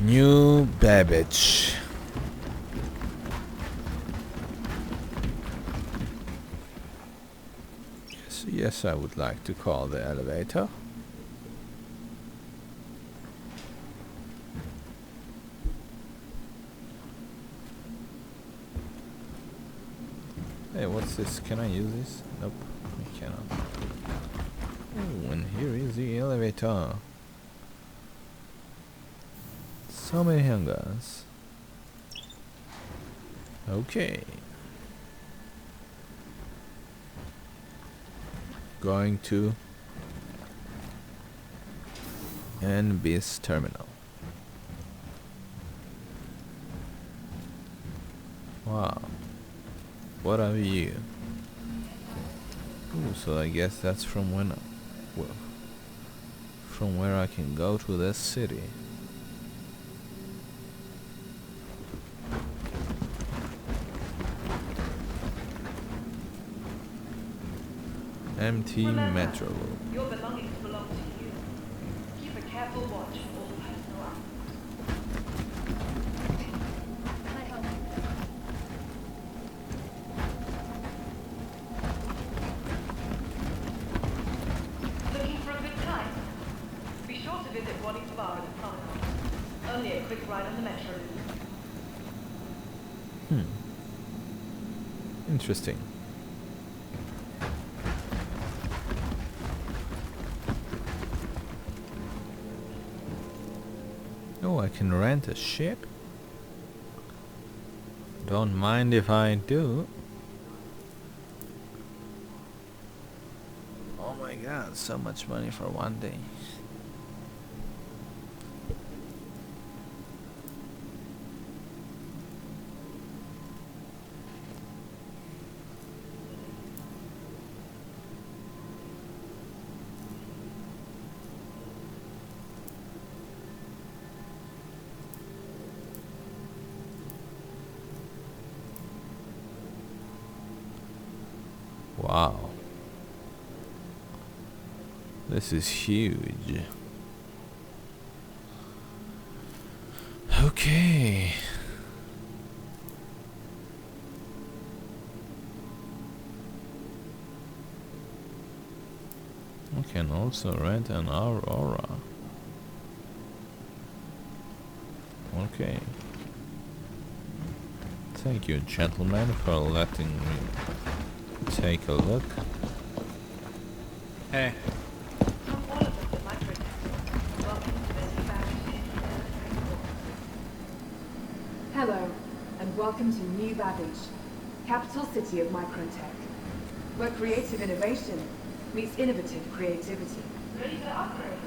New Babbage. Yes, I would like to call the elevator. Hey, what's this? Can I use this? Nope, I cannot. Oh, and here is the elevator. So many hangars. Okay. Going to NB's terminal. Wow. What are you? Ooh, so I guess that's from from where I can go to this city. Empty metro loop. Your belongings belong to you. Keep a careful watch of all personal items. Looking for a good time? Be sure to visit Wadding's Bar in the promenade. Only a quick ride on the metro loop. Interesting. Oh, I can rent a ship? Don't mind if I do. Oh my god, so much money for one day. Wow. This is huge. Okay. We can also rent an Aurora. Okay. Thank you, gentlemen, for letting me take a look. Hey. From all of us at microTech, welcome to the new Babbage. Hello, and welcome to New Babbage, capital city of microtech, where creative innovation meets innovative creativity. Ready for upgrade?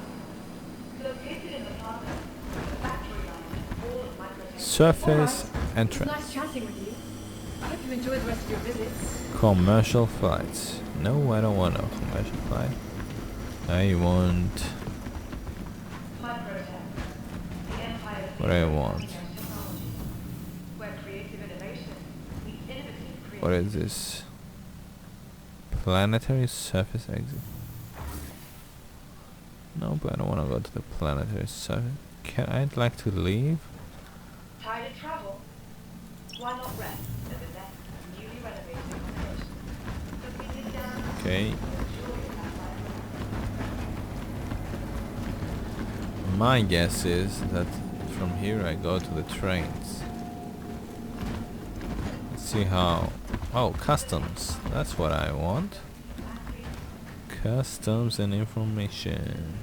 Located in the plaza, the factory line, all of microTech. Surface It's entrance. nice chatting with you. I hope you enjoy the rest of your visits. Commercial flights. No, I don't want a commercial flight. I want microTech, the empire what I want. technology, where creative innovation meets innovative creativity. What is this? Planetary surface exit. No, but I don't want to go to the planetary surface. I'd like to leave. Tired of travel? Why not rest at the next newly renovated accommodation? Located down Okay. My guess is that from here I go to the trains. Let's see how. Oh, customs. That's what I want. Customs and information.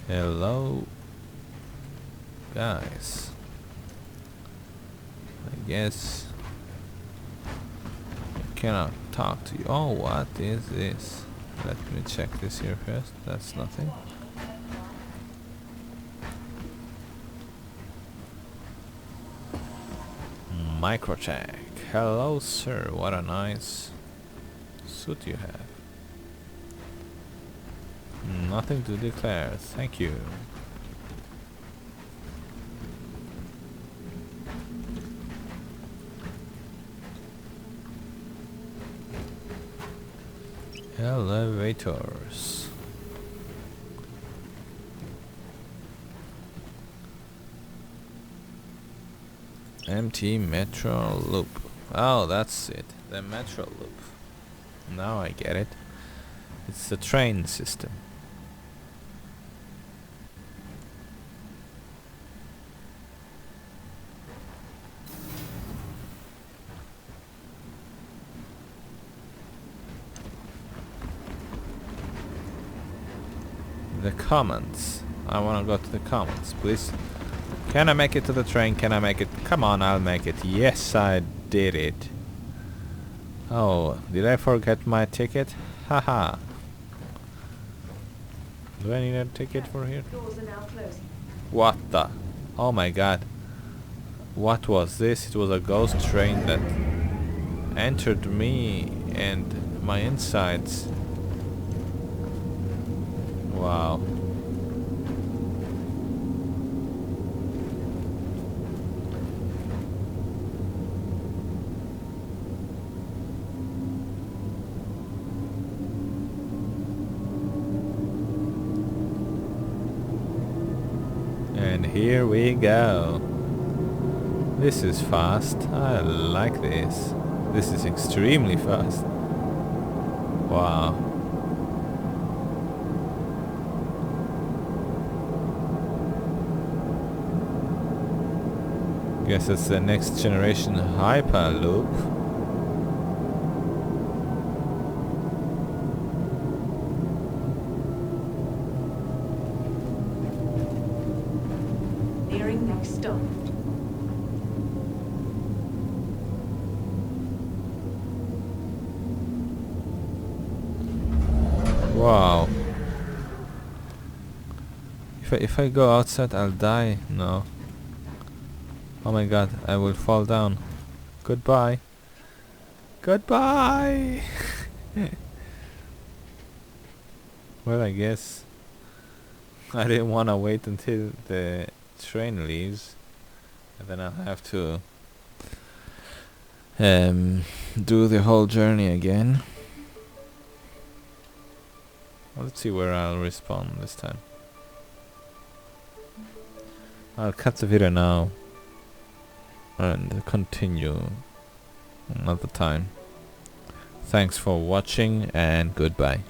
Hello, guys. I guess I cannot talk to you. Oh, what is this? Let me check this here first. That's nothing. microTech. Hello, sir. What a nice suit you have. Nothing to declare. Thank you. Elevators. Empty metro loop. Oh, that's it. The metro loop. Now I get it. It's the train system. The comments. I wanna go to the comments, please. Can I make it to the train? Can I make it? Come on, I'll make it. Yes, I did it. Oh, did I forget my ticket? Haha. Do I need a ticket for here? Doors are now closing. What the? Oh my god. What was this? It was a ghost train that entered me and my insides. Wow. And here we go. This is fast. I like this. This is extremely fast. Wow. Guess it's the next generation Hyperloop. Nearing next stop. Wow. If I go outside, I'll die. No. Oh my god, I will fall down. Goodbye. Goodbye. Well, I guess I didn't want to wait until the train leaves, and then I'll have to do the whole journey again. Well, let's see where I'll respawn this time. I'll cut the video now and continue another time. Thanks for watching and goodbye.